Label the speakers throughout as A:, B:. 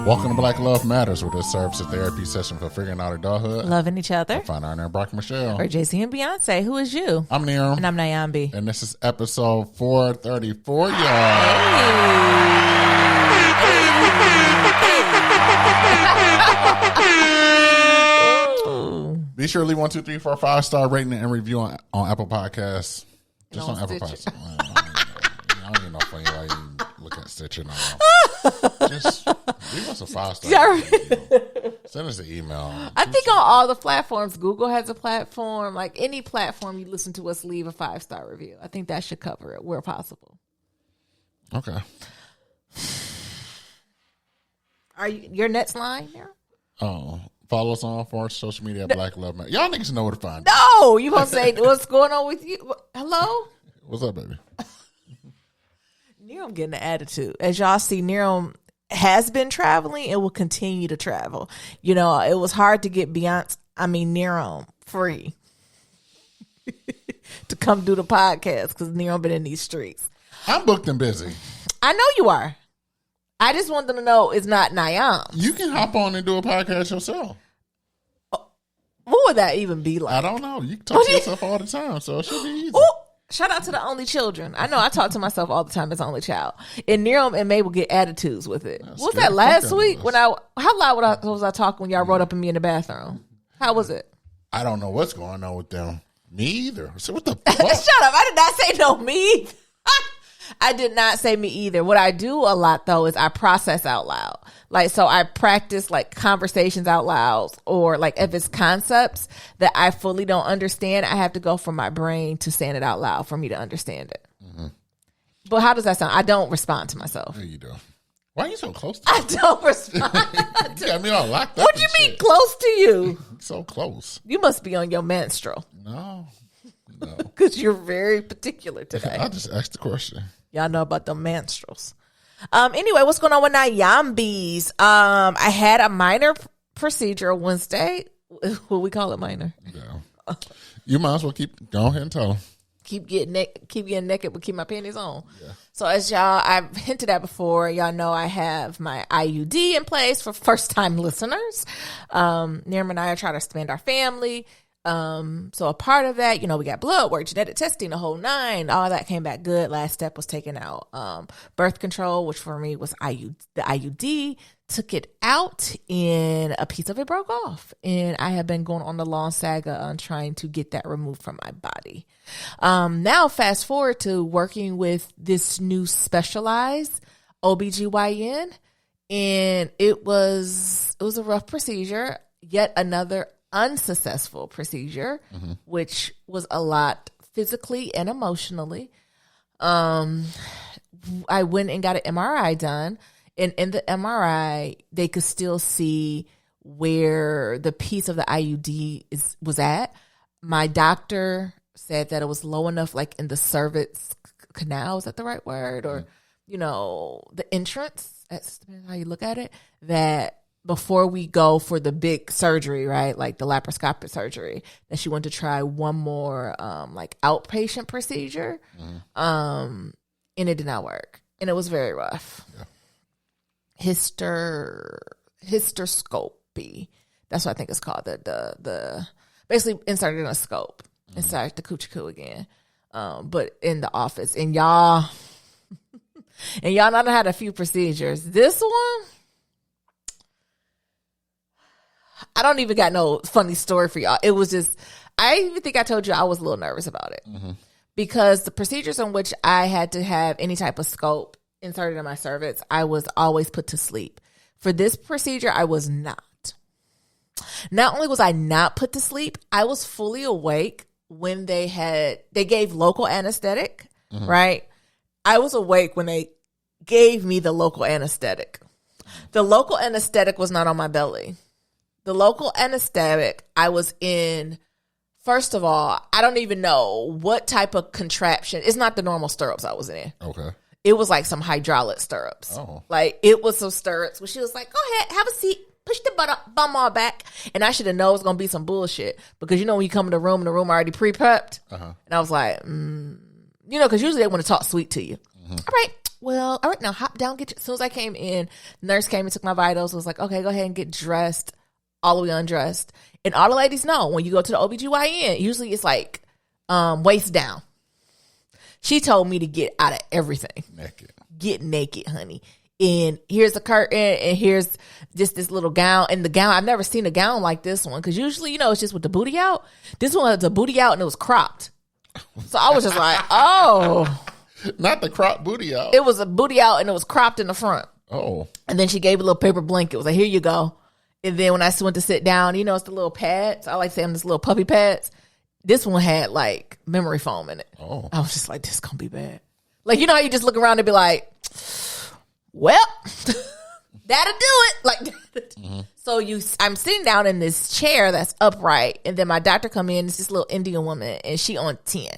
A: Welcome to Black Love Matters, where this serves as a therapy session for figuring out adulthood,
B: loving each other.
A: Find our name, Brock Michelle.
B: Or JC and Beyonce. Who is you?
A: I'm Nero.
B: And I'm Nyambi.
A: And this is episode 434, y'all.
B: Hey.
A: Be sure to leave 1, 2, 3, 4, 5-star rating and review on Apple Podcasts. Just on Apple Podcasts. I don't even know if you look at Stitcher now. Just leave us a 5-star. Send us an email.
B: I think on all the platforms, Google has a platform. Like any platform you listen to us, leave a 5-star review. I think that should cover it where possible.
A: Okay.
B: Are you your next line now?
A: Oh, follow us on for social media at Black Love Matters. Y'all niggas know where to find us.
B: No, you gonna say what's going on with you? Hello?
A: What's up, baby?
B: Nero getting an attitude. As y'all see, Nero has been traveling and will continue to travel. You know, it was hard to get Nero free to come do the podcast because Nero been in these streets.
A: I'm booked and busy.
B: I know you are. I just want them to know it's not Nyam.
A: You can hop on and do a podcast yourself.
B: What would that even be like?
A: I don't know. You can talk to yourself all the time, so it should be easy.
B: Ooh, shout out to the only children. I know I talk to myself all the time as only child. And Nero and Mabel get attitudes with it. What was that last week? How loud was I talking when y'all rode up in me in the bathroom? How was it?
A: I don't know what's going on with them. Me either. So what the fuck?
B: Shut up. I did not say no me. I did not say me either. What I do a lot though is I process out loud. Like, so I practice like conversations out loud, or like if it's concepts that I fully don't understand, I have to go from my brain to saying it out loud for me to understand it. Mm-hmm. But how does that sound? I don't respond to myself.
A: There you do. Why are you so close to
B: I don't respond.
A: You got me all locked up.
B: What you mean close to you?
A: So close.
B: You must be on your menstrual.
A: No.
B: Because you're very particular today.
A: I just asked the question.
B: Y'all know about the menstruals. Anyway, what's going on with Nyambis? I had a minor procedure Wednesday. What we call it, minor?
A: Yeah. You might as well go ahead and tell them.
B: Keep getting naked, but keep my panties on. Yeah. So as I've hinted at before, y'all know I have my IUD in place for first time listeners. Nirma and I are trying to expand our family. So a part of that, we got blood work, genetic testing, the whole 9, all that came back good. Last step was taken out. Birth control, which for me was the IUD, took it out and a piece of it broke off. And I have been going on the long saga on trying to get that removed from my body. Now fast forward to working with this new specialized OBGYN, and it was a rough procedure, yet another unsuccessful procedure, which was a lot physically and emotionally. I went and got an MRI done, and in the MRI, they could still see where the piece of the IUD was at. My doctor said that it was low enough, like in the cervix canal, is that the right word? Or, the entrance, that's how you look at it, that before we go for the big surgery, right, like the laparoscopic surgery, that she wanted to try one more like outpatient procedure, and it did not work, and it was very rough. Yeah. Hysteroscopy, that's what I think it's called. The basically inserted in a scope inside the coochie again, but in the office, and y'all not had a few procedures. This one, I don't even got no funny story for y'all. It was just, I even think I told you I was a little nervous about it because the procedures in which I had to have any type of scope inserted in my cervix, I was always put to sleep. For this procedure, I was not. Not only was I not put to sleep, I was fully awake when they gave local anesthetic, right? I was awake when they gave me the local anesthetic. The local anesthetic was not on my belly. The local anesthetic, I was in, first of all, I don't even know what type of contraption. It's not the normal stirrups I was in.
A: Okay.
B: It was like some hydraulic stirrups.
A: Oh.
B: Like, it was some stirrups where she was like, go ahead, have a seat, push the bum all back. And I should have known it was going to be some bullshit. Because, when you come in the room already pre-prepped. And I was like, because usually they want to talk sweet to you. All right, well, all right, now hop down, as soon as I came in, nurse came and took my vitals, was like, okay, go ahead and get dressed, all the way undressed. And all the ladies know, when you go to the OBGYN, usually it's like waist down. She told me to get out of everything. Get naked, honey. And here's a curtain, and here's just this little gown. And the gown, I've never seen a gown like this one, because usually, it's just with the booty out. This one had the booty out, and it was cropped. So I was just like, oh.
A: Not the cropped booty out.
B: It was a booty out, and it was cropped in the front.
A: Oh.
B: And then she gave a little paper blanket. It was like, here you go. And then when I went to sit down, it's the little pads. I like saying this little puppy pads. This one had like memory foam in it.
A: Oh.
B: I was just like, this is going to be bad. Like, how you just look around and be like, well, that'll do it. Like, So I'm sitting down in this chair that's upright, and then my doctor come in. It's this little Indian woman, and she on 10.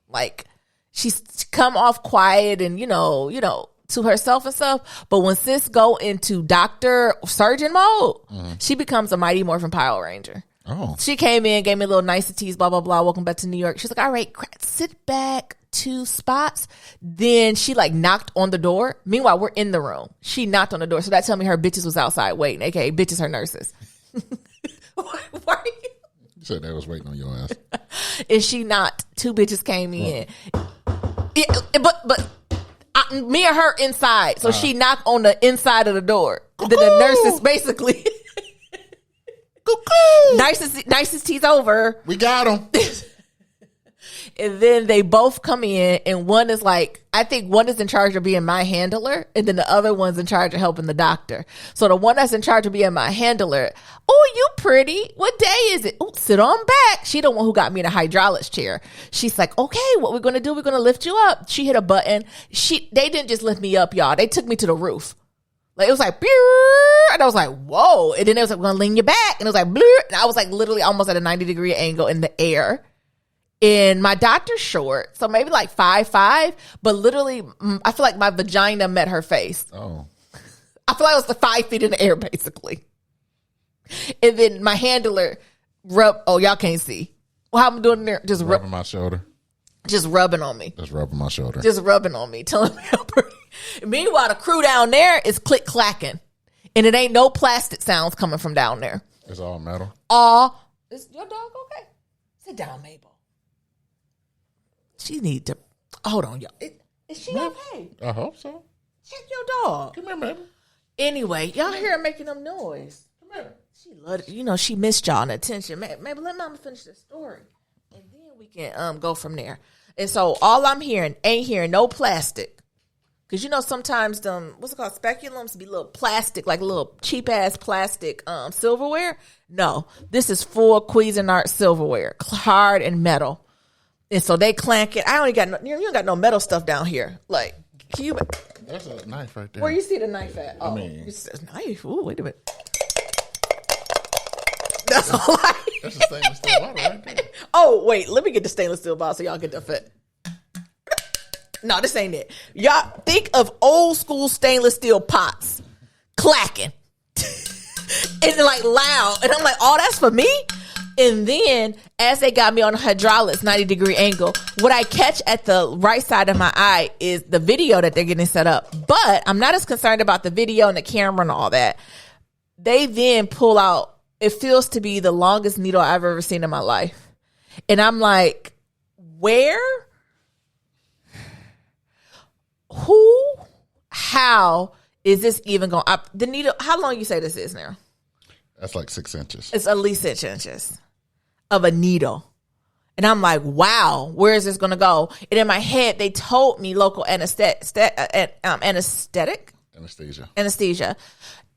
B: Like, she's come off quiet and, to herself and stuff. But when sis go into doctor surgeon mode, she becomes a Mighty Morphin Power Ranger.
A: Oh.
B: She came in, gave me a little niceties, blah, blah, blah. Welcome back to New York. She's like, all right, sit back 2 spots. Then she knocked on the door. Meanwhile, we're in the room. She knocked on the door. So that tell me her bitches was outside waiting, aka bitches her nurses. Why are you?
A: You said they was waiting on your ass.
B: And she knocked. 2 bitches came in. Yeah, but me and her inside. So she knocked on the inside of the door. Then the nurses basically... Niceties over.
A: We got them.
B: And then they both come in, and one is I think one is in charge of being my handler, and then the other one's in charge of helping the doctor. So the one that's in charge of being my handler, oh, you pretty. What day is it? Oh, sit on back. She the one who got me in a hydraulics chair. She's like, okay, what we're going to do, we're going to lift you up. She hit a button. They didn't just lift me up, y'all. They took me to the roof. Like, it was like, and I was like, whoa. And then it was like, we're going to lean you back. And it was like, and I was like literally almost at a 90-degree angle in the air. And my doctor's short, so maybe 5'5", but literally, I feel like my vagina met her face.
A: Oh.
B: I feel like I was 5 feet in the air, basically. And then my handler y'all can't see. Well, how I'm doing there? Just
A: rubbing my shoulder.
B: Just rubbing on me.
A: Just rubbing my shoulder.
B: Just rubbing on me, telling me how pretty. Meanwhile, the crew down there is click clacking, and it ain't no plastic sounds coming from down there.
A: It's all metal.
B: Is your dog okay? Sit down, Mabel. She need to hold on, y'all. Is she okay?
A: I hope so.
B: Check your dog.
A: Come here, Mabel.
B: Anyway, y'all hear her making them noise.
A: Come here.
B: She loved it. She missed y'all and attention. Maybe let Mama finish the story, and then we can go from there. And so all I'm hearing, ain't hearing no plastic. Because, sometimes them, what's it called, speculums be little plastic, like little cheap-ass plastic silverware. No, this is full Cuisinart silverware, hard and metal. And so they clank it. You don't got no metal stuff down here. Like, can you...
A: There's a knife right there.
B: Where you see the knife at? Oh,
A: it's
B: a knife. Ooh, wait a minute. That's all
A: That's a stainless steel bottle right there.
B: Oh, wait, let me get the stainless steel bottle so y'all get the fit. No, this ain't it. Y'all think of old school stainless steel pots clacking. And loud. And I'm like, oh, that's for me? And then as they got me on a hydraulics 90-degree angle, what I catch at the right side of my eye is the video that they're getting set up. But I'm not as concerned about the video and the camera and all that. They then pull out, it feels to be the longest needle I've ever seen in my life. And I'm like, where? Who? How is this even going? The needle, how long you say this is now?
A: That's 6 inches.
B: It's at least 6 inches of a needle. And I'm like, wow, where is this going to go? And in my head, they told me local anesthesia.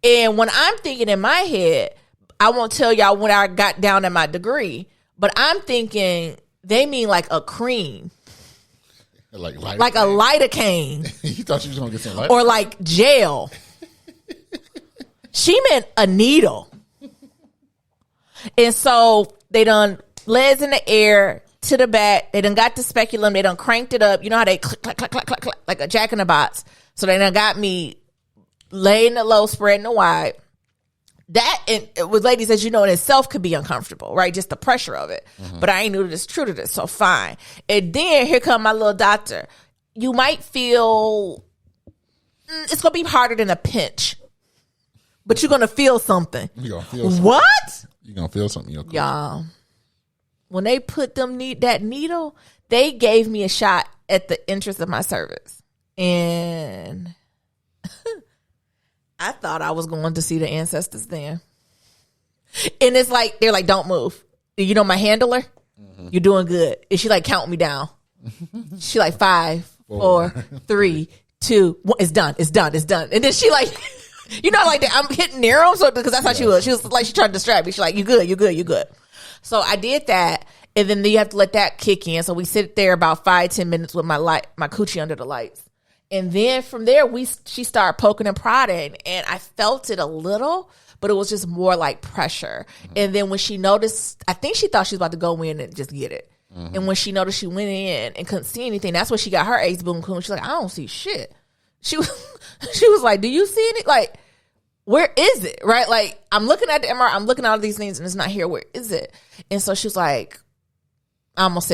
B: And when I'm thinking in my head, I won't tell y'all when I got down at my degree, but I'm thinking they mean a cream. Like a lidocaine.
A: You thought she was going to get some lidocaine?
B: Or gel. She meant a needle. And so they done legs in the air to the back. They done got the speculum. They done cranked it up. You know how they click, clack, clack, clack, clack, clack, like a Jack in the Box. So they done got me laying the low, spreading the wide. That, with ladies, as you know, in itself could be uncomfortable, right? Just the pressure of it. Mm-hmm. But I ain't knew this true to this, so fine. And then here come my little doctor. You might feel it's going to be harder than a pinch. But you're going to feel something.
A: You're going to feel something.
B: What?
A: You're going to feel something.
B: Y'all, when they put that needle, they gave me a shot at the entrance of my cervix. And I thought I was going to see the ancestors then. And it's like, they're like, don't move. You know my handler? Mm-hmm. You're doing good. And she like count me down. She like 5, 4, 3, 2, 1. It's done. It's done. It's done. And then she like, you know, like I'm hitting near him. So because that's how she was. She was like, she tried to distract me. She's like, you good. You good. You good. So I did that. And then you have to let that kick in. So we sit there about 5-10 minutes with my coochie under the lights. And then from there, she started poking and prodding, and I felt it a little, but it was just more like pressure. Mm-hmm. And then when she noticed, I think she thought she was about to go in and just get it. Mm-hmm. And when she noticed she went in and couldn't see anything, that's when she got her ace boom coon. She's like, I don't see shit. She was like, do you see any? Like, where is it? Right? Like, I'm looking at the MRI, I'm looking at all these things, and it's not here. Where is it? And so she was like, I almost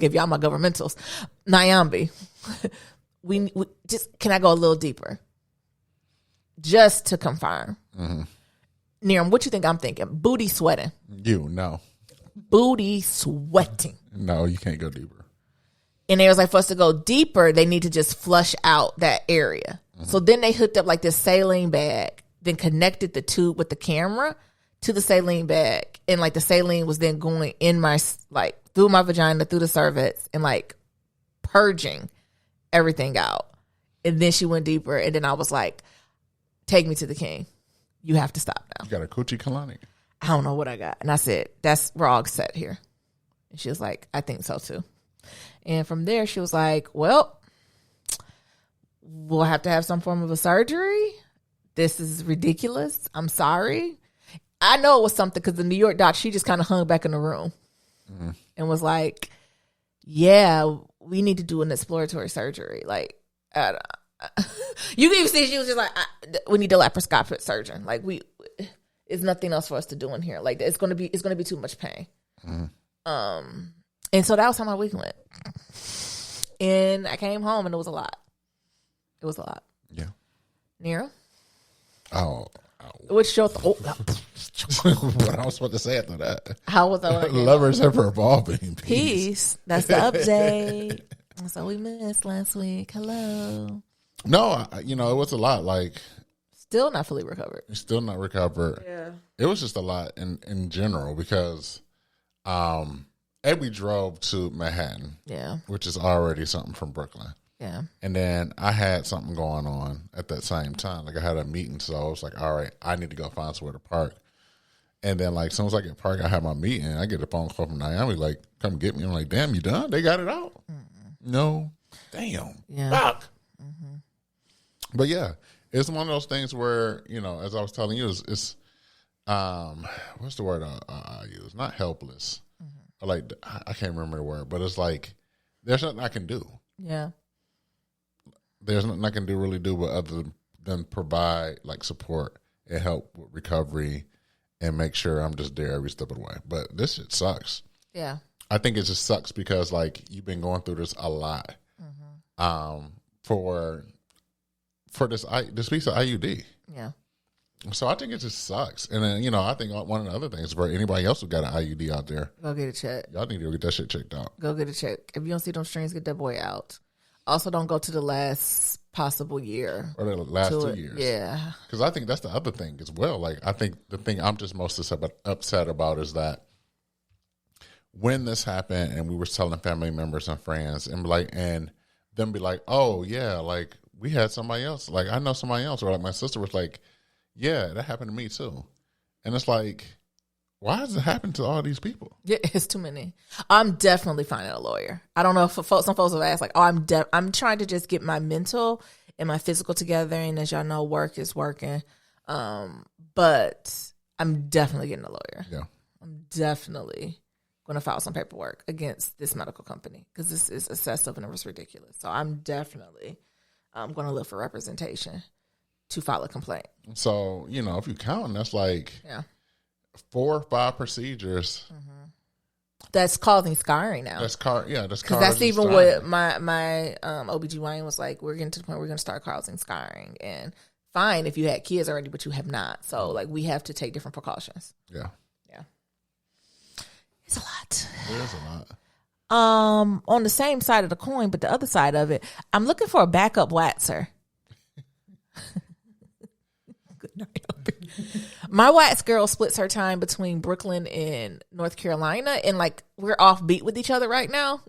B: gave y'all my governmentals. Nyambi. We just, can I go a little deeper? Just to confirm. Mm-hmm. Niram, what you think I'm thinking? Booty sweating.
A: No.
B: Booty sweating.
A: No, you can't go deeper.
B: And they was like, for us to go deeper, they need to just flush out that area. Mm-hmm. So then they hooked up like this saline bag, then connected the tube with the camera to the saline bag. And like the saline was then going in my, like through my vagina, through the cervix, and like purging everything out. And then she went deeper, and then I was like, take me to the king. You have to stop now.
A: You got a coochie colonic?
B: I don't know what I got. And I said, that's wrong set here. And she was like, I think so too. And from there she was like, well, we'll have to have some form of a surgery. This is ridiculous. I'm sorry. I know it was something because the New York doc, she just kind of hung back in the room and was like, yeah, we need to do an exploratory surgery. Like, you can even see she was just like, we need a laparoscopic surgeon. Like, it's nothing else for us to do in here. Like, it's gonna be too much pain. And so that was how my week went. And I came home and it was a lot. It was a lot.
A: Yeah.
B: Nero?
A: Oh.
B: What's your
A: what I was supposed to say after that.
B: How was I?
A: Lovers ever evolving.
B: Peace. That's the update. That's all we missed last week. Hello.
A: No, it was a lot. Like,
B: still not fully recovered.
A: Still not recovered.
B: Yeah.
A: It was just a lot in general because we drove to Manhattan.
B: Yeah.
A: Which is already something from Brooklyn.
B: Yeah.
A: And then I had something going on at that same time. Like, I had a meeting, so I was like, all right, I need to go find somewhere to park. And then, like, as soon as I get parked, I have my meeting. I get a phone call from Naomi, like, come get me. I'm like, damn, you done? They got it out? No. Damn.
B: Yeah.
A: Fuck. Mm-hmm. But, yeah, it's one of those things where, as I was telling you, it's what's the word I use? Not helpless. Mm-hmm. Like, I can't remember the word, but it's like, there's nothing I can do.
B: Yeah.
A: There's nothing I can really do but other than provide like support and help with recovery and make sure I'm just there every step of the way. But this shit sucks.
B: Yeah.
A: I think it just sucks because like you've been going through this a lot. Mm-hmm. For this piece of IUD.
B: Yeah.
A: So I think it just sucks. And then, I think one of the other things for anybody else who got an IUD out there,
B: go get it checked.
A: Y'all need to go get that shit checked out.
B: Go get it checked. If you don't see them strings, get that boy out. Also, don't go to the last possible year.
A: Or the last 2 years.
B: Yeah.
A: Because I think that's the other thing as well. Like, I think the thing I'm just most upset about is that when this happened and we were telling family members and friends and them be like, oh, yeah, like, we had somebody else. Like, I know somebody else. Or like my sister was like, yeah, that happened to me too. And it's like, why does it happen to all these people?
B: Yeah, it's too many. I'm definitely finding a lawyer. I don't know if some folks have asked, like, oh, I'm trying to just get my mental and my physical together. And as y'all know, work is working. But I'm definitely getting a lawyer.
A: Yeah.
B: I'm definitely going to file some paperwork against this medical company because this is excessive and it was ridiculous. So I'm definitely going to look for representation to file a complaint.
A: So, if you count, that's like 4 or 5 procedures.
B: Mm-hmm. that's causing scarring now.
A: That's
B: because that's even what my OBGYN was like. We're getting to the point where we're going to start causing scarring, and fine if you had kids already, but you have not. So like we have to take different precautions.
A: Yeah.
B: It's a lot.
A: It is a lot.
B: On the same side of the coin, but the other side of it, I'm looking for a backup waxer. Good night. My wax girl splits her time between Brooklyn and North Carolina, and like we're off beat with each other right now.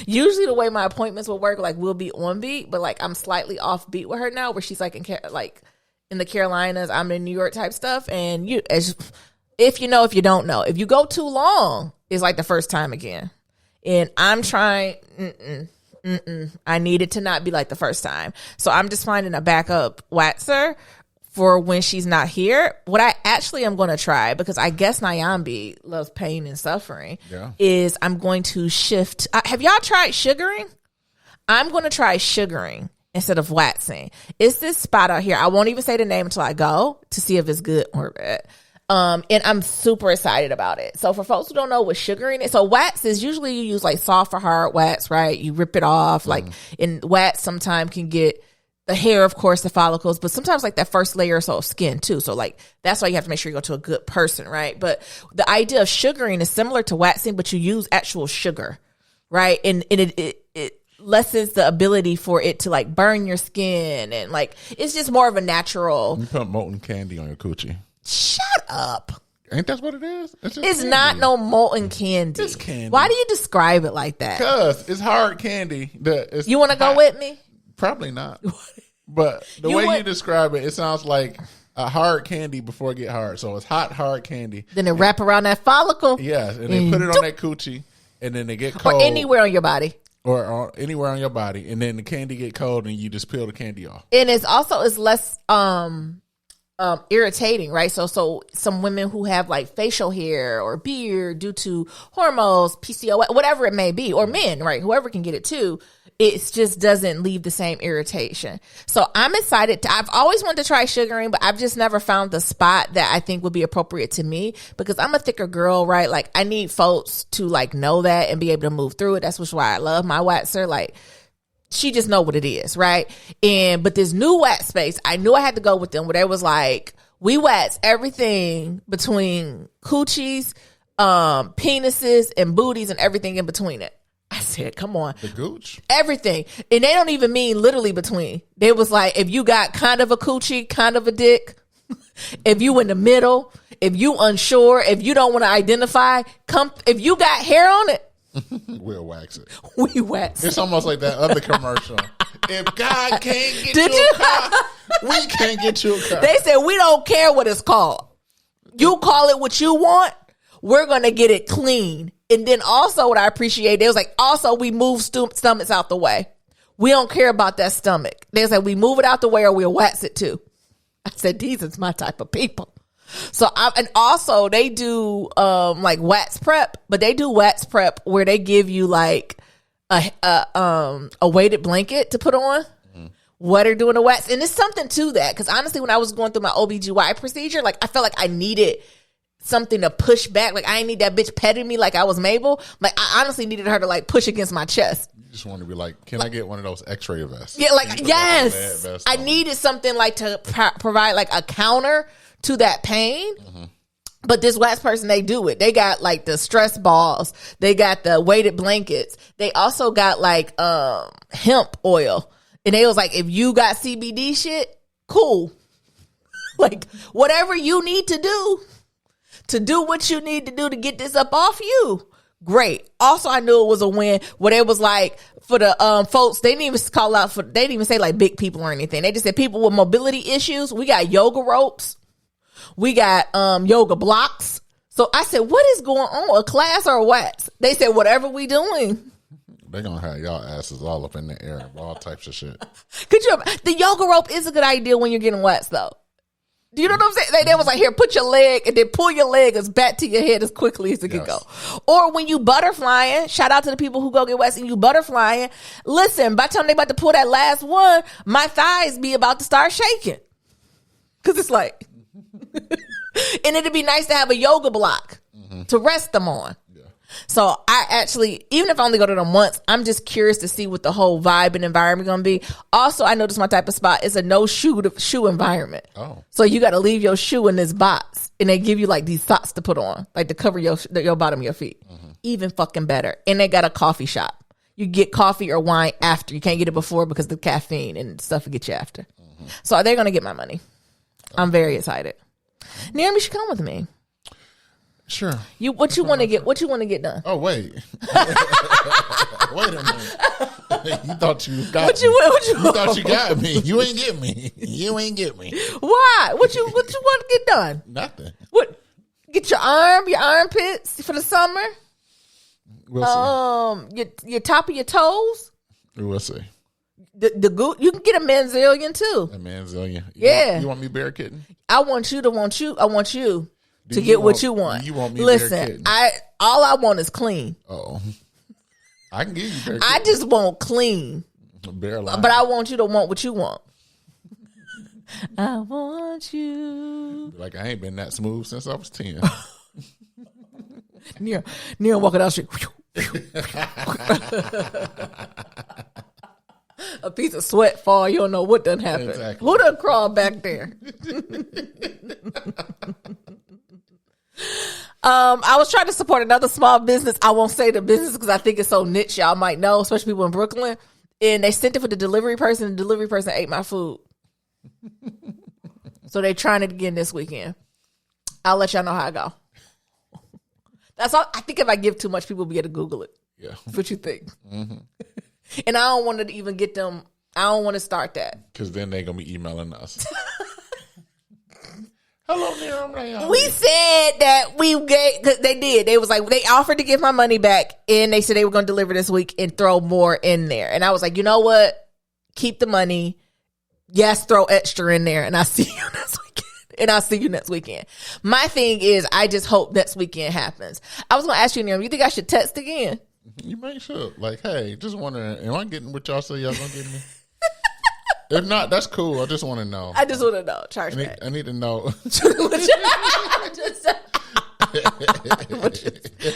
B: Usually the way my appointments will work, like we'll be on beat, but like I'm slightly off beat with her now, where she's like in the Carolinas, I'm in New York type stuff, and if you know, if you don't know, if you go too long, it's like the first time again. And I'm trying, I need it to not be like the first time. So I'm just finding a backup waxer for when she's not here. What I actually am going to try, because I guess Nyambi loves pain and suffering, is I'm going to shift. Have y'all tried sugaring? I'm going to try sugaring instead of waxing. It's this spot out here. I won't even say the name until I go to see if it's good or bad. And I'm super excited about it. So for folks who don't know what sugaring is, so wax is usually you use like soft or hard wax, right? You rip it off, like, and wax sometimes can get the hair, of course, the follicles, but sometimes like that first layer or so of skin too. So like, that's why you have to make sure you go to a good person, right? But the idea of sugaring is similar to waxing, but you use actual sugar, right? And it lessens the ability for it to like burn your skin, and like, it's just more of a natural.
A: You put molten candy on your coochie.
B: Shut up.
A: Ain't that what it is?
B: It's not no molten candy.
A: It's candy.
B: Why do you describe it like that?
A: Because it's hard candy.
B: You want to go with me?
A: Probably not. But the way you describe it, it sounds like a hard candy before it get hard. So it's hard candy.
B: Then it wrap around that follicle.
A: Yes, and they put it on that coochie, and then they get cold.
B: Or anywhere on your body.
A: Or anywhere on your body, and then the candy get cold, and you just peel the candy off.
B: And it's less irritating, right? So some women who have like facial hair or beard due to hormones, PCOS, whatever it may be, or men, right? Whoever can get it too, it just doesn't leave the same irritation. So I'm excited. I've always wanted to try sugaring, but I've just never found the spot that I think would be appropriate to me, because I'm a thicker girl, right? Like I need folks to like know that and be able to move through it. That's why I love my waxer. Like, she just know what it is, right? But this new wax space, I knew I had to go with them, where they was like, we wax everything between coochies, penises, and booties, and everything in between it. I said, come on.
A: The gooch?
B: Everything. And they don't even mean literally between. They was like, if you got kind of a coochie, kind of a dick, if you in the middle, if you unsure, if you don't want to identify, if you got hair on it,
A: we'll wax it.
B: We wax it.
A: It's almost like that other commercial. If God can't get you a car, we can't get you a car.
B: They said, we don't care what it's called. You call it what you want. We're going to get it clean. And then also what I appreciate, they was like, also we move stomachs out the way. We don't care about that stomach. They said, we move it out the way or we'll wax it too. I said, these is my type of people. So and also they do like wax prep, but they do wax prep where they give you like a weighted blanket to put on. What they're doing the wax, and it's something to that, because honestly, when I was going through my OBGYN procedure, like I felt like I needed something to push back. Like I ain't need that bitch petting me like I was Mabel. Like I honestly needed her to like push against my chest.
A: You just want to be like, can I get one of those X-ray vests?
B: Yeah, like yes, I needed something like to provide like a counter to that pain. But this wax person, they do it. They got like the stress balls. They got the weighted blankets. They also got like hemp oil. And they was like, if you got CBD shit, cool. Like whatever you need to do what you need to do to get this up off you, great. Also, I knew it was a win where they was like, for the folks, they didn't even call out for, they didn't even say like big people or anything. They just said people with mobility issues. We got yoga ropes. We got yoga blocks. So I said, what is going on? A class or a wax? They said, whatever we doing.
A: They're going to have y'all asses all up in the air and all types of shit.
B: The yoga rope is a good idea when you're getting waxed though. Do you know what I'm saying? They was like, here, put your leg and then pull your leg as back to your head as quickly as it can go. Or when you butterflying, shout out to the people who go get waxed and you butterflying. Listen, by the time they about to pull that last one, my thighs be about to start shaking. Cause it's like, and it'd be nice to have a yoga block to rest them on. Yeah. So I actually, even if I only go to them once, I'm just curious to see what the whole vibe and environment going to be. Also, I noticed my type of spot is a no shoe environment.
A: Oh.
B: So you got to leave your shoe in this box, and they give you like these socks to put on, like to cover your bottom of your feet. Even fucking better. And they got a coffee shop. You get coffee or wine after. You can't get it before because the caffeine and stuff will get you after. So they're going to get my money. I'm very excited. Naomi, you should come with me.
A: Sure.
B: What you want to get done?
A: Oh, wait. Wait a minute. You thought you got me. You thought you got me. You ain't get me. You ain't get me.
B: Why? What you want to get done?
A: Nothing.
B: What? Get your armpits for the summer?
A: We'll see.
B: Your top of your toes?
A: We'll see.
B: The you can get a manzillion too.
A: A manzillion.
B: Yeah.
A: You want me bear kitten?
B: I want you to get what you want.
A: You want me
B: Listen, all I want is clean.
A: Oh. I can give you bear kitten.
B: I just want clean.
A: Bear line.
B: But I want you to want what you want. I want you.
A: Like I ain't been that smooth since I was 10.
B: Near walking down the street. A piece of sweat fall. You don't know what done happened.
A: Exactly.
B: Who done crawled back there? I was trying to support another small business. I won't say the business because I think it's so niche. Y'all might know, especially people in Brooklyn. And they sent it for the delivery person. The delivery person ate my food. So they're trying it again this weekend. I'll let y'all know how I go. That's all. I think if I give too much, people will be able to Google it.
A: Yeah.
B: What you think? Mm-hmm. And I don't want to even get them. I don't want to start that.
A: Because then they're going to be emailing us. Hello, Nero.
B: We said that we gave, cause they did. They was like, they offered to give my money back and they said they were going to deliver this week and throw more in there. And I was like, you know what? Keep the money. Yes, throw extra in there. And I'll see you next weekend. My thing is, I just hope next weekend happens. I was going to ask you, Nero, you think I should text again?
A: You make sure. Like, hey, just wondering, am I getting what y'all say y'all going to give me? If not, that's cool. I just want to know.
B: I just want to know. Charge back.
A: I need to know.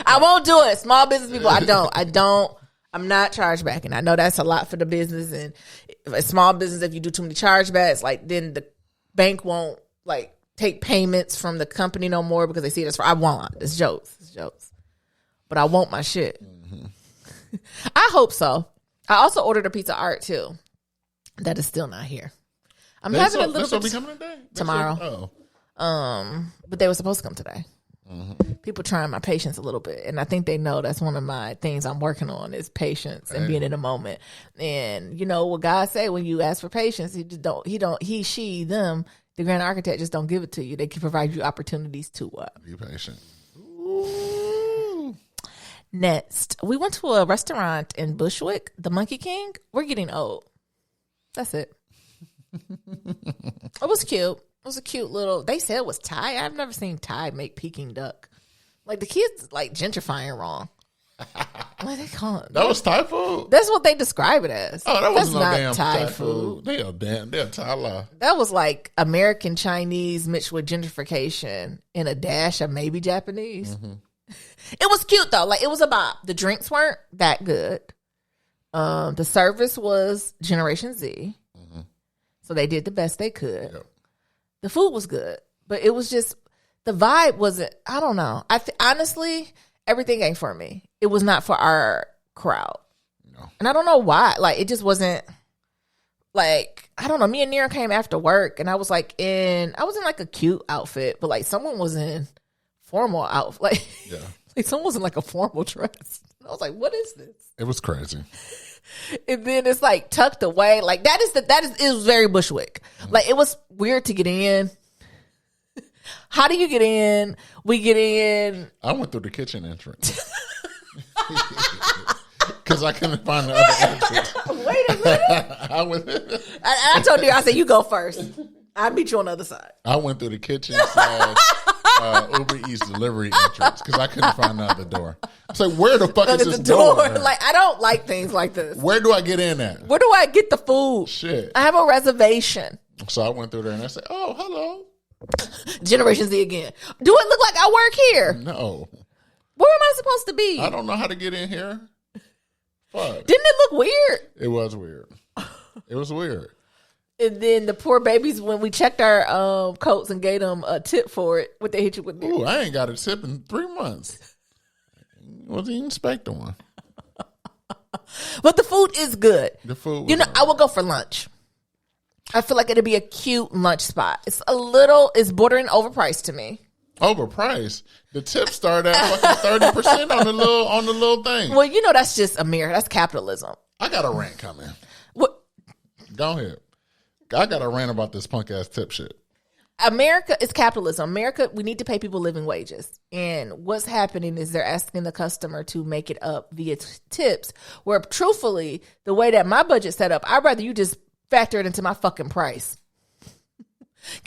B: I won't do it. Small business people, I'm not chargebacking. I know that's a lot for the business. And if a small business, if you do too many chargebacks, like then the bank won't like take payments from the company no more because they see it as for, I want. It's jokes. But I want my shit. Mm-hmm. I hope so. I also ordered a piece of art too. That is still not here. I'm having a little bit
A: coming today?
B: Tomorrow. But they were supposed to come today. Mm-hmm. People trying my patience a little bit, and I think they know that's one of my things I'm working on is patience and being in the moment. And you know what God say when you ask for patience, he she them the grand architect just don't give it to you. They can provide you opportunities to what?
A: Be patient.
B: Ooh. Next, we went to a restaurant in Bushwick, the Monkey King. We're getting old. That's it. It was cute. It was a cute little. They said it was Thai. I've never seen Thai make Peking duck. Like the kids like gentrifying wrong. What they call it?
A: That was Thai food.
B: That's what they describe it as.
A: Oh, that was
B: not
A: damn
B: Thai food.
A: They're Thai law.
B: That was like American Chinese mixed with gentrification and a dash of maybe Japanese. Mm-hmm. It was cute though. Like it was about the drinks weren't that good. The service was Generation Z. Mm-hmm. So they did the best they could. Yep. The food was good, but it was just, the vibe wasn't, I don't know. Honestly, everything ain't for me. It was not for our crowd. No. And I don't know why. Like, it just wasn't, like, I don't know. Me and Nero came after work, and I was like I was in like a cute outfit, but like someone was in formal outfit. Like, yeah. Like someone was in like a formal dress. And I was like, what is this?
A: It was crazy.
B: And then it's like tucked away. Like it was very Bushwick. Mm-hmm. Like it was weird to get in. How do you get in? We get in.
A: I went through the kitchen entrance. Because I couldn't find the other entrance.
B: Wait a minute. I told you, I said, you go first. I'll meet you on the other side.
A: I went through the kitchen Uber Eats delivery entrance because I couldn't find the other door. I was like, where the fuck is this door?
B: Like, I don't like things like this.
A: Where do I get in at?
B: Where do I get the food?
A: Shit.
B: I have a reservation.
A: So I went through there and I said, oh, hello.
B: Generation Z again. Do it look like I work here?
A: No.
B: Where am I supposed to be?
A: I don't know how to get in here. Fuck.
B: Didn't it look weird?
A: It was weird. It was weird.
B: And then the poor babies, when we checked our coats and gave them a tip for it, what they hit you with?
A: Ooh, I ain't got a tip in 3 months. Wasn't even expecting one.
B: But the food is good.
A: The food,
B: you know, I will go for lunch. I feel like it'd be a cute lunch spot. It's bordering overpriced to me.
A: Overpriced. The tips start at fucking 30% on the little thing.
B: Well, you know that's just America. That's capitalism.
A: I got a rant coming.
B: What?
A: Go ahead. I got a rant about this punk ass tip shit.
B: America is capitalism. America, we need to pay people living wages. And what's happening is they're asking the customer to make it up via tips, where truthfully, the way that my budget's set up, I'd rather you just factor it into my fucking price.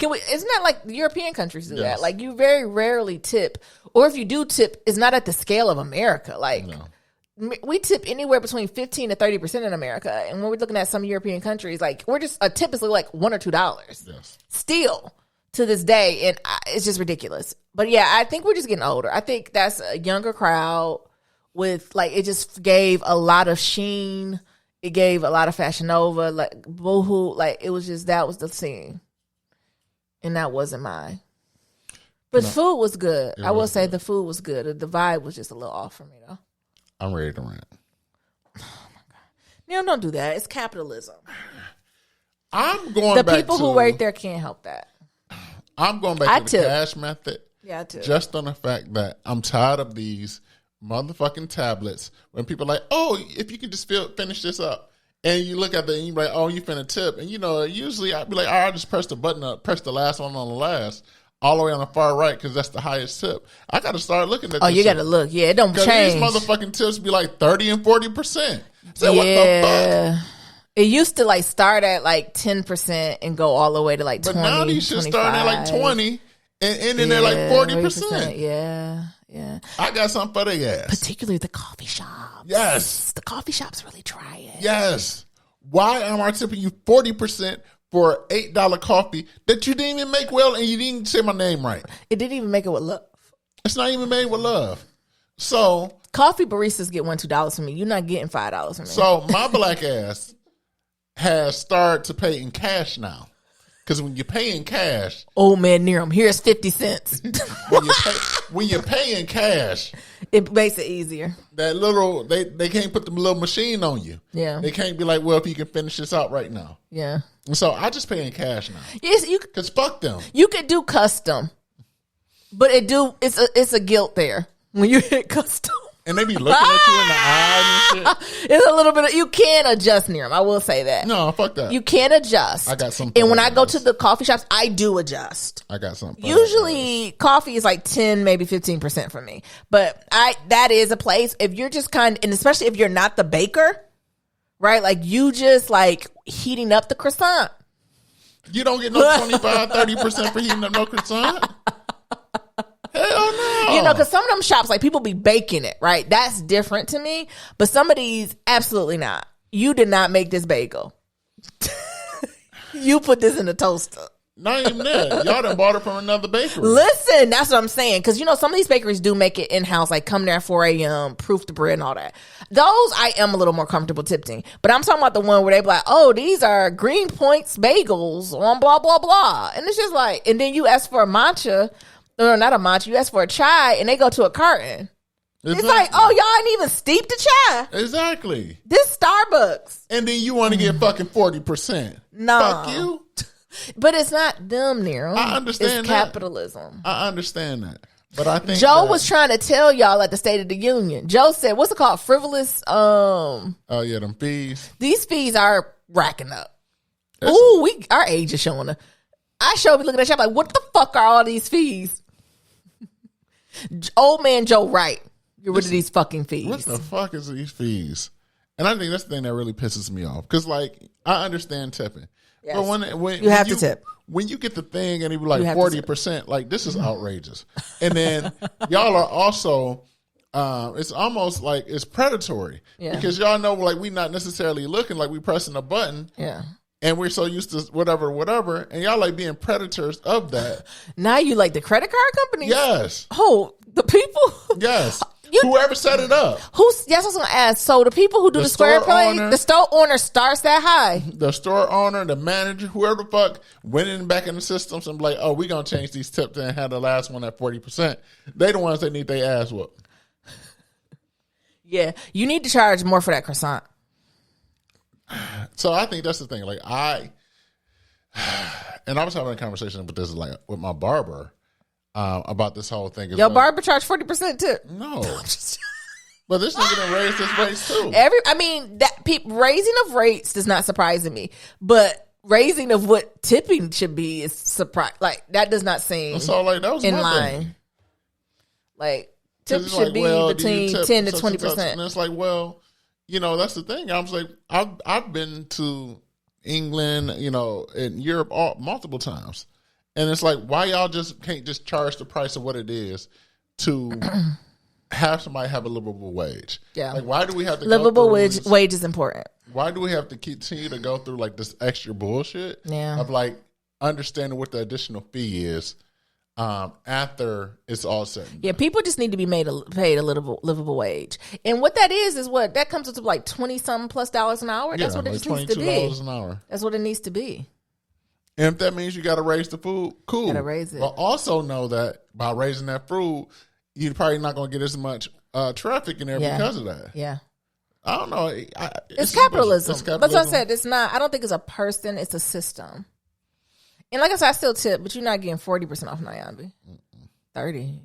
B: Isn't that like European countries do that? Like, you very rarely tip, or if you do tip, it's not at the scale of America. Like, we tip anywhere between 15 to 30% in America. And when we're looking at some European countries, like, a tip is like $1 or $2.
A: Yes.
B: Still to this day. And it's just ridiculous. But yeah, I think we're just getting older. I think that's a younger crowd with, like, it just gave a lot of Shein. It gave a lot of Fashion Nova, like Boohoo. Like, it was just, that was the scene. And that wasn't mine. But food was good. I will say the food was good. The vibe was just a little off for me, though.
A: I'm ready to rant.
B: Oh, my God. Neil, don't do that. It's capitalism.
A: I'm going
B: back to...
A: The
B: people who work there can't help that.
A: I'm going back to the cash method.
B: Yeah, I too.
A: Just on the fact that I'm tired of these motherfucking tablets when people are like, oh, if you can just finish this up. And you look at it and you're like, oh, you finna tip. And, you know, usually I'd be like, I'll just press the button up, press the last one on the last, all the way on the far right, because that's the highest tip. I got to start looking at this.
B: Oh, you got to look. Yeah, it don't change.
A: These motherfucking tips be like 30 and 40%. So
B: yeah.
A: What the fuck?
B: It used to like start at like 10% and go all the way to like 20.
A: But now these should start at like 20 and ending at like 40%.
B: Yeah. Yeah.
A: I got something for their ass.
B: Particularly the coffee shops.
A: Yes.
B: The coffee shops really try it.
A: Yes. Why am I tipping you 40% for $8 coffee that you didn't even make well and you didn't even say my name right?
B: It didn't even make it with love.
A: It's not even made with love. So
B: coffee baristas get $1, $2 from me. You're not getting $5 from me.
A: So my black ass has started to pay in cash now. Because when you pay in cash...
B: Oh, man, Niram, here's 50 cents.
A: when you pay in cash...
B: It makes it easier.
A: That little... They can't put the little machine on you.
B: Yeah.
A: They can't be like, well, if you can finish this out right now.
B: Yeah.
A: So I just pay in cash now.
B: Yes,
A: because fuck them.
B: You could do custom. But it's a guilt there when you hit custom.
A: And they be looking at you in the eye and shit.
B: It's a little bit of, you can adjust, Niram. I will say that.
A: No, fuck that.
B: You can adjust.
A: I got something.
B: And when I go to the coffee shops, I do adjust.
A: I got something.
B: Usually coffee is like 10, maybe 15% for me. But that is a place, if you're just and especially if you're not the baker, right? Like you just like heating up the croissant.
A: You don't get no 25, 30% for heating up no croissant. Hell no.
B: You know, because some of them shops, like people be baking it, right? That's different to me. But some of these, absolutely not. You did not make this bagel. You put this in the toaster.
A: Not even that. Y'all done bought it from another bakery.
B: Listen, that's what I'm saying. Because, you know, some of these bakeries do make it in-house, like come there at 4 a.m., proof the bread and all that. Those I am a little more comfortable tipping. But I'm talking about the one where they be like, oh, these are Green Points bagels on blah, blah, blah. And it's just like, and then you ask for a matcha. No, not a matcha. You ask for a chai, and they go to a carton. Exactly. It's like, oh, y'all ain't even steeped the chai.
A: Exactly.
B: This Starbucks.
A: And then you want to get fucking 40%.
B: No.
A: Fuck you.
B: But it's not them, Nero.
A: I understand
B: it's
A: that.
B: Capitalism.
A: I understand that. But I think
B: Joe was trying to tell y'all at the State of the Union. Joe said, what's it called? Frivolous.
A: Oh, yeah, them fees.
B: These fees are racking up. Ooh, our age is showing up. I should be looking at you like, what the fuck are all these fees? Old man Joe Wright, get rid of these fucking fees.
A: What the fuck is these fees? And I think that's the thing that really pisses me off. Because, like, I understand tipping.
B: Yes.
A: But when
B: you have to tip.
A: When you get the thing and it be like 40%, like, this is outrageous. And then y'all are also, it's almost like it's predatory.
B: Yeah.
A: Because y'all know, like, we not necessarily looking like we pressing a button.
B: Yeah.
A: And we're so used to whatever, and y'all like being predators of that.
B: Now you like the credit card companies?
A: Yes.
B: Oh, the people.
A: Yes. Whoever set it up.
B: Yes, I was going to ask. So the people who do the square play, the store owner starts that high.
A: The store owner, the manager, whoever the fuck went in back in the systems and be like, oh, we going to change these tips and have the last one at 40%. They the ones that need their ass whooped.
B: Yeah. You need to charge more for that croissant.
A: So I think that's the thing. Like I was having a conversation with this, like with my barber, about this whole thing.
B: Your barber charged 40% tip.
A: No. But this nigga done raised his rates too.
B: Raising of rates does not surprise me, but raising of what tipping should be is surprise. Like that does not seem
A: so like that was
B: in line. Thing. Like tip should be between 10 to 20%.
A: And it's like, well, you know, that's the thing. I was like, I've been to England, you know, and Europe multiple times, and it's like, why y'all just can't just charge the price of what it is to have somebody have a livable wage?
B: Yeah,
A: like why do we have to
B: livable wage is important?
A: Why do we have to continue to go through like this extra bullshit?
B: Yeah,
A: of like understanding what the additional fee is after it's all said.
B: Yeah, people just need to be paid a livable wage, and what that is what that comes up to like $20-something plus an hour. That's what it just needs to be. $22
A: an hour.
B: That's what it needs to be.
A: And if that means you got to raise the food, cool.
B: Got to raise it.
A: But also know that by raising that food, you're probably not going to get as much traffic in there because of that.
B: Yeah.
A: I don't know.
B: It's capitalism. That's what I said. It's not. I don't think it's a person. It's a system. And like I said, I still tip, but you're not getting 40% off Nyambi. 30.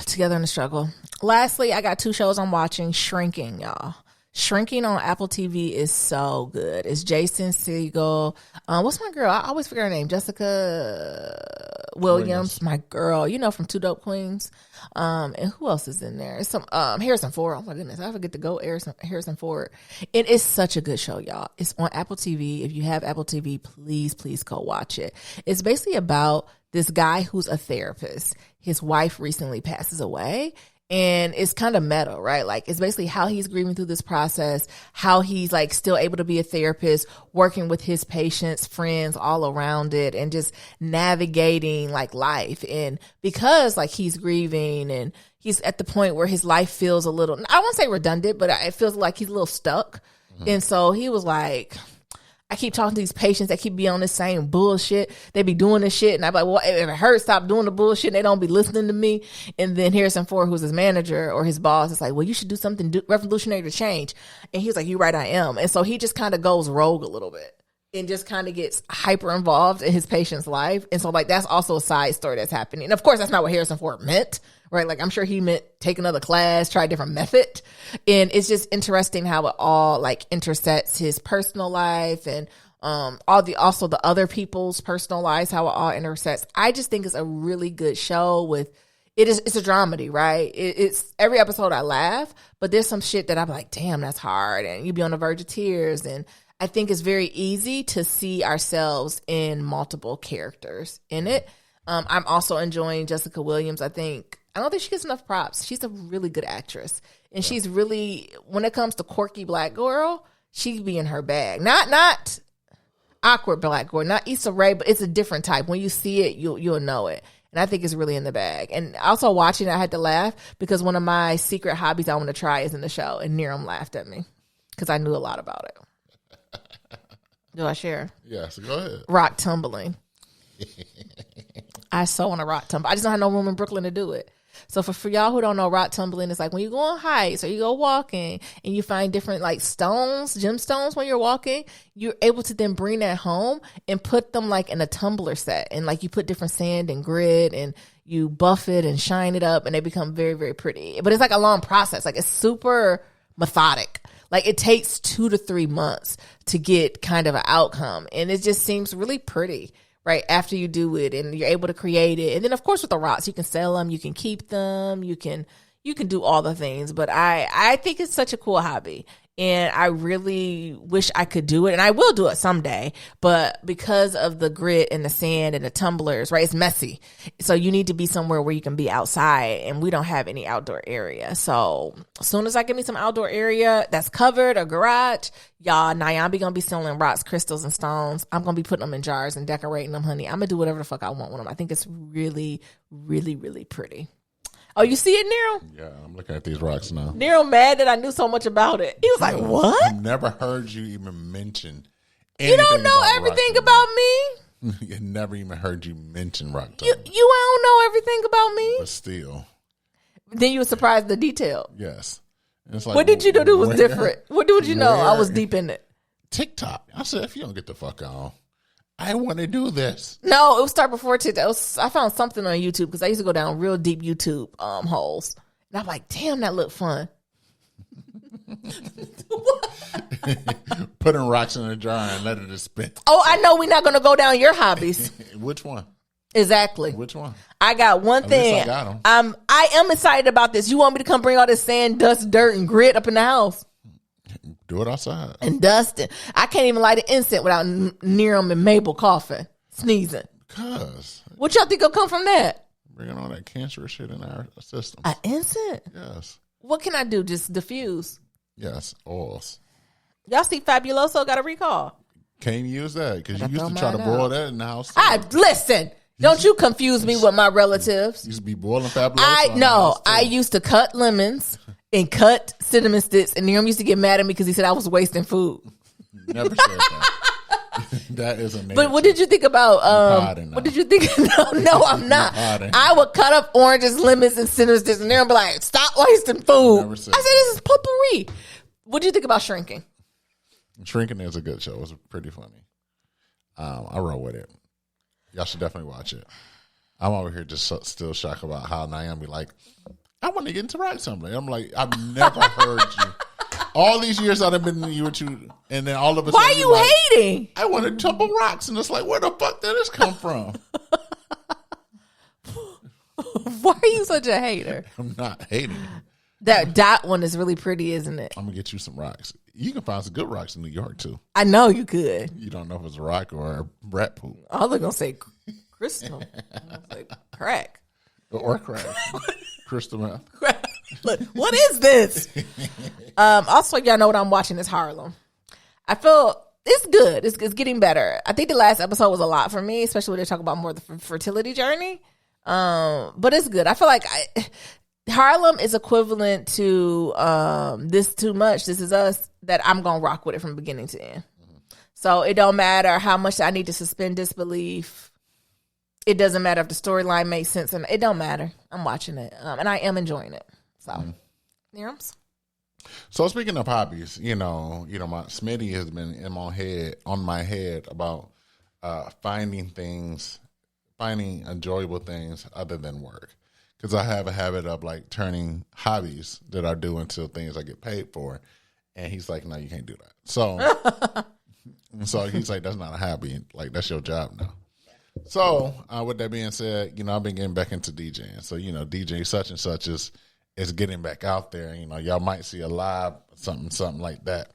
B: Together in the struggle. Lastly, I got 2 shows I'm watching. Shrinking, y'all. Shrinking on Apple TV is so good. It's Jason Segel. What's my girl? I always forget her name. Jessica Williams. My girl. You know, from Two Dope Queens. And who else is in there? It's some Harrison Ford. Oh my goodness, I forget to go Harrison Ford. It is such a good show, y'all. It's on Apple TV. If you have Apple TV, please go watch it. It's basically about this guy who's a therapist. His wife recently passes away. And it's kind of meta, right? Like it's basically how he's grieving through this process, how he's like still able to be a therapist, working with his patients, friends all around it, and just navigating like life. And because like he's grieving and he's at the point where his life feels a little, I won't say redundant, but it feels like he's a little stuck. Mm-hmm. And so he was like, I keep talking to these patients that keep being on this same bullshit. They be doing this shit. And I'm like, well, if it hurts, stop doing the bullshit. And they don't be listening to me. And then Harrison Ford, who's his manager or his boss, is like, well, you should do something revolutionary to change. And he was like, you're right, I am. And so he just kind of goes rogue a little bit and just kind of gets hyper involved in his patient's life. And so like, that's also a side story that's happening. And of course, that's not what Harrison Ford meant, right? Like, I'm sure he meant take another class, try a different method. And it's just interesting how it all like intersects his personal life and also the other people's personal lives, how it all intersects. I just think it's a really good show it's a dramedy, right? It's every episode I laugh, but there's some shit that I'm like, damn, that's hard. And you'd be on the verge of tears. And I think it's very easy to see ourselves in multiple characters in it. I'm also enjoying Jessica Williams. I don't think she gets enough props. She's a really good actress. And she's really, when it comes to quirky black girl, she be in her bag. Not awkward black girl, not Issa Rae, but it's a different type. When you see it, you'll know it. And I think it's really in the bag. And also watching it, I had to laugh because one of my secret hobbies I want to try is in the show. And Niram laughed at me because I knew a lot about it. Do I share?
A: Yes, go ahead.
B: Rock tumbling. I so want to rock tumble. I just don't have no room in Brooklyn to do it. So for y'all who don't know, rock tumbling is like when you go on hikes or you go walking and you find different like stones, gemstones when you're walking, you're able to then bring that home and put them like in a tumbler set. And like you put different sand and grit and you buff it and shine it up and they become very, very pretty. But it's like a long process. Like it's super methodic. Like it takes 2 to 3 months to get kind of an outcome. And it just seems really pretty. Right after you do it and you're able to create it. And then of course with the rocks, you can sell them, you can keep them, you can do all the things. But I think it's such a cool hobby. And I really wish I could do it. And I will do it someday. But because of the grit and the sand and the tumblers, right, it's messy. So you need to be somewhere where you can be outside. And we don't have any outdoor area. So as soon as I get me some outdoor area that's covered, a garage, y'all, Nyambi going to be selling rocks, crystals, and stones. I'm going to be putting them in jars and decorating them, honey. I'm going to do whatever the fuck I want with them. I think it's really, really, really pretty. Oh, you see it, Nero?
A: Yeah, I'm looking at these rocks now.
B: Nero mad that I knew so much about it. He was like, what?
A: I've never heard you even mention
B: You don't know everything about me?
A: I never even heard you mention rock.
B: You don't know everything about me?
A: But still.
B: Then you were surprised the detail.
A: Yes. It's like,
B: what did you know that was different? What did you know? I was deep in it.
A: TikTok. I said, if you don't get the fuck on, I want to do this.
B: No, it was start before TikTok. I found something on YouTube because I used to go down real deep YouTube holes. And I'm like, damn, that looked fun.
A: Putting rocks in a jar and let it spin.
B: Oh, I know we're not going to go down your hobbies.
A: Which one?
B: Exactly.
A: Which one?
B: I got one thing.
A: I got 'em.
B: I am excited about this. You want me to come bring all this sand, dust, dirt, and grit up in the house?
A: Do it outside.
B: And dusting. I can't even light an incense without Nerum and Mabel coughing, sneezing.
A: Because.
B: What y'all think will come from that?
A: Bringing all that cancerous shit in our system.
B: An incense?
A: Yes.
B: What can I do? Just diffuse?
A: Yes. Oils.
B: Y'all see Fabuloso got a recall.
A: Can't use that because you used to try to boil that in the house.
B: Listen. Don't you confuse me with my relatives.
A: You used to be boiling Fabuloso.
B: I used to cut lemons and cut cinnamon sticks, and Nerum used to get mad at me because he said I was wasting food.
A: Never said that. That is amazing.
B: But what did you think about? What did you think? No, I'm not. I would cut up oranges, lemons, and cinnamon sticks, and Nerum be like, "Stop wasting food." I said, "This is potpourri." What do you think about Shrinking?
A: Shrinking is a good show. It was pretty funny. I roll with it. Y'all should definitely watch it. I'm over here just still shocked about how Nyambi like, I want to get into rock tumbling. I'm like, I've never heard you. All these years I've been with you, and then all of a sudden,
B: why are you like, hating?
A: I want to tumble rocks, and it's like, where the fuck did this come from?
B: Why are you such a hater?
A: I'm not hating.
B: That dot one is really pretty, isn't it?
A: I'm gonna get you some rocks. You can find some good rocks in New York too.
B: I know you could.
A: You don't know if it's a rock or a rat pool.
B: All they're gonna say crystal. Like, crack.
A: Or crack. Crystal meth.
B: Look, what is this? Also, y'all know what I'm watching is Harlem. I feel it's good. It's getting better. I think the last episode was a lot for me, especially when they talk about more of the fertility journey. But it's good. I feel like Harlem is equivalent to This Too Much, This Is Us, that I'm going to rock with it from beginning to end. Mm-hmm. So it don't matter how much I need to suspend disbelief. It doesn't matter if the storyline makes sense. And it don't matter. I'm watching it. And I am enjoying it. So, Nerums?
A: So speaking of hobbies, my Smitty has been on my head about finding enjoyable things other than work. Because I have a habit of like turning hobbies that I do into things I get paid for. And he's like, no, you can't do that. So he's like, that's not a hobby. Like, that's your job now. So with that being said, I've been getting back into DJing. So, DJ such and such is getting back out there. Y'all might see a live something like that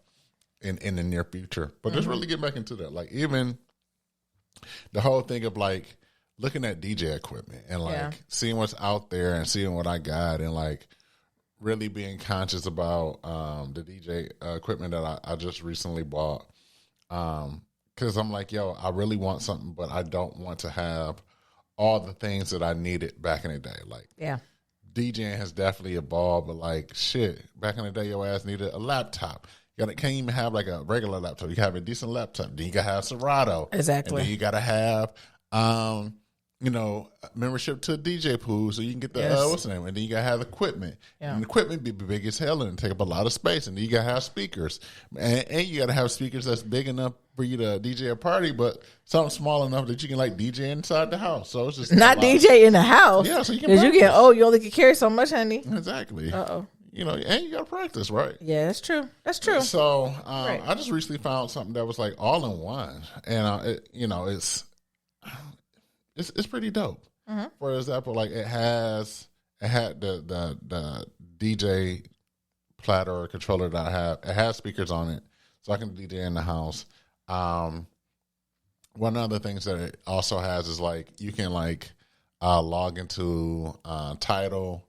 A: in the near future. But just really get back into that. Like, even the whole thing of like, looking at DJ equipment and like seeing what's out there and seeing what I got and like really being conscious about the DJ equipment that I just recently bought. Because I'm like, I really want something, but I don't want to have all the things that I needed back in the day. Like, DJing has definitely evolved, but like, shit, back in the day, your ass needed a laptop. You can't even have like a regular laptop. You can have a decent laptop. Then you got to have Serato.
B: Exactly.
A: And then you got to have membership to a DJ pool so you can get the what's the name, and then you gotta have equipment. And the equipment be big as hell and take up a lot of space, and then you gotta have speakers, and you gotta have speakers that's big enough for you to DJ a party, but something small enough that you can like DJ inside the house. So it's just
B: not DJ in the house.
A: Yeah, so you can.
B: Because you only can carry so much, honey.
A: Exactly. And you gotta practice, right?
B: Yeah, that's true. That's true.
A: So I just recently found something that was like all in one, and it's pretty dope. Mm-hmm. For example, like it had the DJ platter or controller that I have. It has speakers on it, so I can DJ in the house. One of the things that it also has is like you can like log into Tidal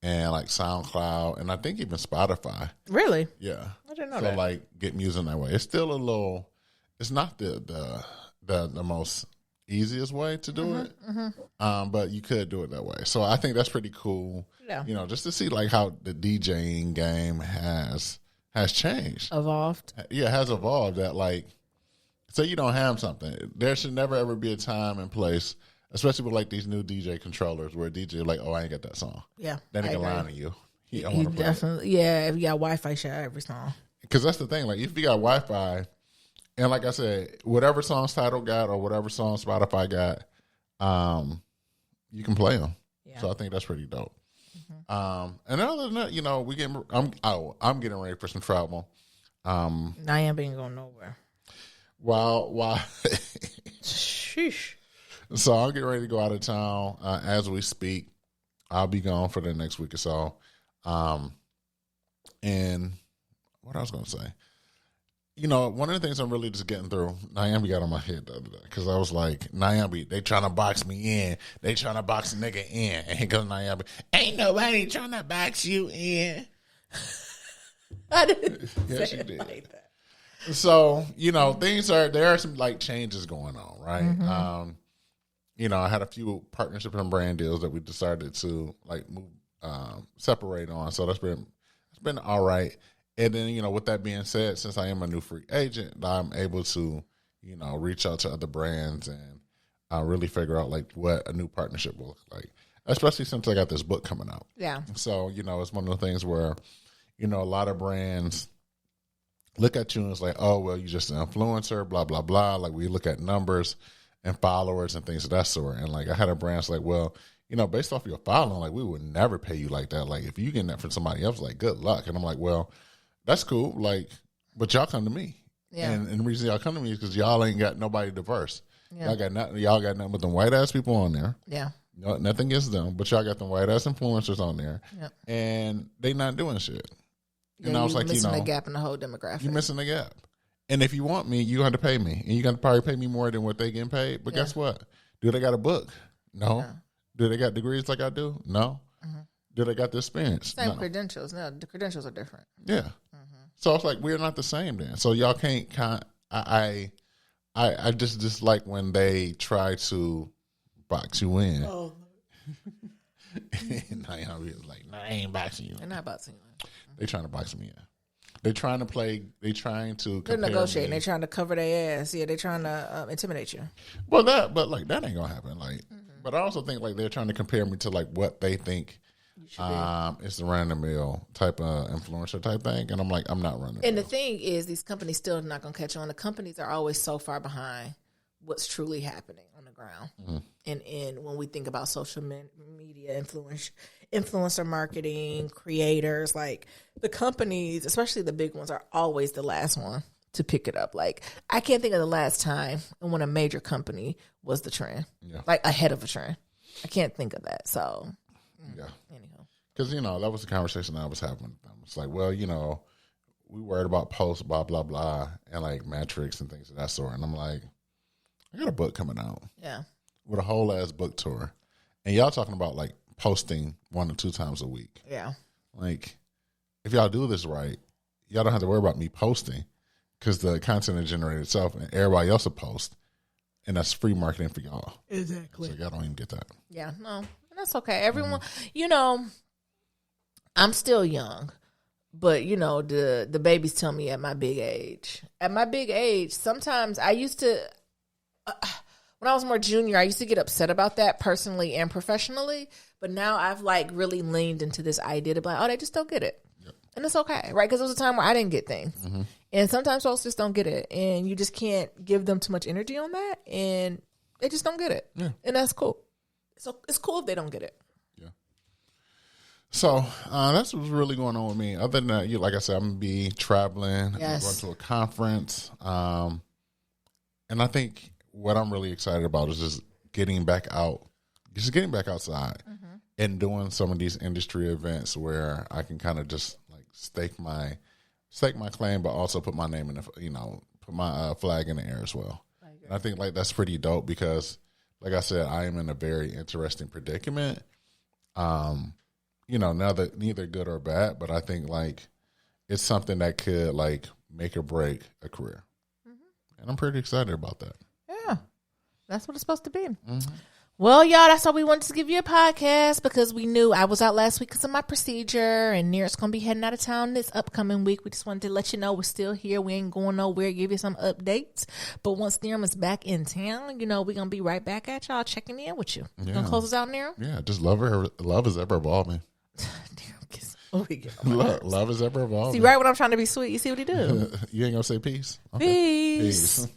A: and like SoundCloud, and I think even Spotify.
B: Really?
A: Yeah,
B: I didn't know
A: so
B: that.
A: like get music that way. It's still a little. It's not the most easiest way to do it, but you could do it that way. So I think that's pretty cool.
B: Yeah.
A: You know, just to see like how the DJing game has changed,
B: Evolved.
A: Yeah, it has evolved. That like, say you don't have something, there should never ever be a time and place, especially with like these new DJ controllers, where a DJ like, oh, I ain't got that song.
B: Yeah,
A: Then he
B: I
A: can
B: agree.
A: lie to you. He don't
B: You
A: want to play it.
B: definitely, yeah. If you got Wi-Fi, share every song.
A: Because that's the thing. Like, if you got Wi-Fi, and like I said, whatever songs Tidal got or whatever songs Spotify got, you can play them.
B: Yeah.
A: So I think that's pretty dope. And other than that, you know, I'm getting ready for some travel.
B: Nyam ain't going nowhere.
A: While
B: Sheesh.
A: so I'm getting ready to go out of town as we speak. I'll be gone for the next week or so. And what I was going to say, you know, one of the things I'm really just getting through, Nyambi got on my head the other day because I was like, Nyambi, they trying to box me in. They trying to box a nigga in. And here goes Nyambi, ain't nobody trying to box you in.
B: I didn't
A: Yes,
B: say
A: you
B: it
A: did.
B: like that.
A: So, you know, there are some like changes going on, right? You know, I had a few partnership and brand deals that we decided to like move, separate on. So it's been all right. And then, you know, with that being said, since I am a new free agent, I'm able to, you know, reach out to other brands and really figure out like what a new partnership will look like, especially since I got this book coming out.
B: Yeah.
A: So, you know, it's one of the things where, you know, a lot of brands look at you and it's like, oh, well, you're just an influencer, blah, blah, blah. Like we look at numbers and followers and things of that sort. And like I had a brand like, well, you know, based off your following, like we would never pay you like that. Like if you getting that from somebody else, like good luck. And I'm like, well, that's cool. Like, but y'all come to me.
B: Yeah.
A: And the reason y'all come to me is because y'all ain't got nobody diverse.
B: Yeah.
A: Y'all got nothing but them white ass people on there.
B: Yeah.
A: No, nothing against them, but y'all got them white ass influencers on there.
B: Yep.
A: And they not doing shit.
B: Yeah,
A: And I was like,
B: missing
A: you know,
B: a gap in the whole demographic.
A: you're missing the gap. And if you want me, you got to pay me. And you got to probably pay me more than what they getting paid. But guess what? Do they got a book? No. Do they got degrees like I do? No. Do they got the experience?
B: Same
A: No.
B: credentials. No, the credentials are different.
A: Yeah. So it's like we're not the same then. So y'all can't I just dislike when they try to box you in.
B: Oh,
A: And I was like, no, I ain't boxing you.
B: they're not boxing you.
A: They trying to box me in. They're trying to
B: They're
A: compare
B: negotiating.
A: me.
B: They're trying to cover their ass. Yeah, they're trying to intimidate you.
A: Well, but like that ain't gonna happen. Like, but I also think like they're trying to compare me to like what they think it's the random mill type of influencer type thing, and I'm like, I'm not running.
B: And the thing is, these companies still not going to catch on. The companies are always so far behind what's truly happening on the ground. And when we think about social media influencer marketing, creators, like the companies, especially the big ones, are always the last one to pick it up. Like I can't think of the last time when a major company was the trend, like ahead of a trend. I can't think of that. So, anyhow.
A: Because, you know, that was the conversation I was having with them. It's like, well, you know, we worried about posts, blah, blah, blah, and like metrics and things of that sort. And I'm like, I got a book coming out.
B: Yeah.
A: With a whole ass book tour. And y'all talking about like posting 1 or 2 times a week.
B: Yeah.
A: Like, if y'all do this right, y'all don't have to worry about me posting because the content is generated itself and everybody else will post. And that's free marketing for y'all.
B: Exactly.
A: So y'all don't even get that.
B: Yeah, no, that's okay. Everyone, you know, I'm still young, but you know, the babies tell me at my big age. At my big age, sometimes I used to, when I was more junior, I used to get upset about that personally and professionally. But now I've like really leaned into this idea to be like, oh, they just don't get it. And it's okay, right? Because there was a time where I didn't get things. And sometimes folks just don't get it. And you just can't give them too much energy on that. And they just don't get it.
A: Yeah.
B: And that's cool. So it's cool if they don't get it.
A: Yeah. So that's what's really going on with me. Other than that, like I said, I'm going to be traveling.
B: Yes.
A: I'm going to a conference. And I think what I'm really excited about is just getting back out. Just getting back outside and doing some of these industry events where I can kind of just like stake my claim, but also put my name in the, put my flag in the air as well. And I think like that's pretty dope because, like I said, I am in a very interesting predicament. Neither good or bad, but I think like it's something that could like make or break a career. Mm-hmm. And I'm pretty excited about that.
B: Yeah. That's what it's supposed to be. Mm-hmm. Well, y'all, that's why we wanted to give you a podcast because we knew I was out last week because of my procedure and Near's going to be heading out of town this upcoming week. We just wanted to let you know we're still here. We ain't going nowhere, give you some updates. But once Near is back in town, we're going to be right back at y'all checking in with you. Yeah. You going to close us out, Near?
A: Yeah, just love is ever evolving. Love is ever evolving.
B: See, right when I'm trying to be sweet, you see what he do?
A: You ain't going to say peace?
B: Okay. Peace.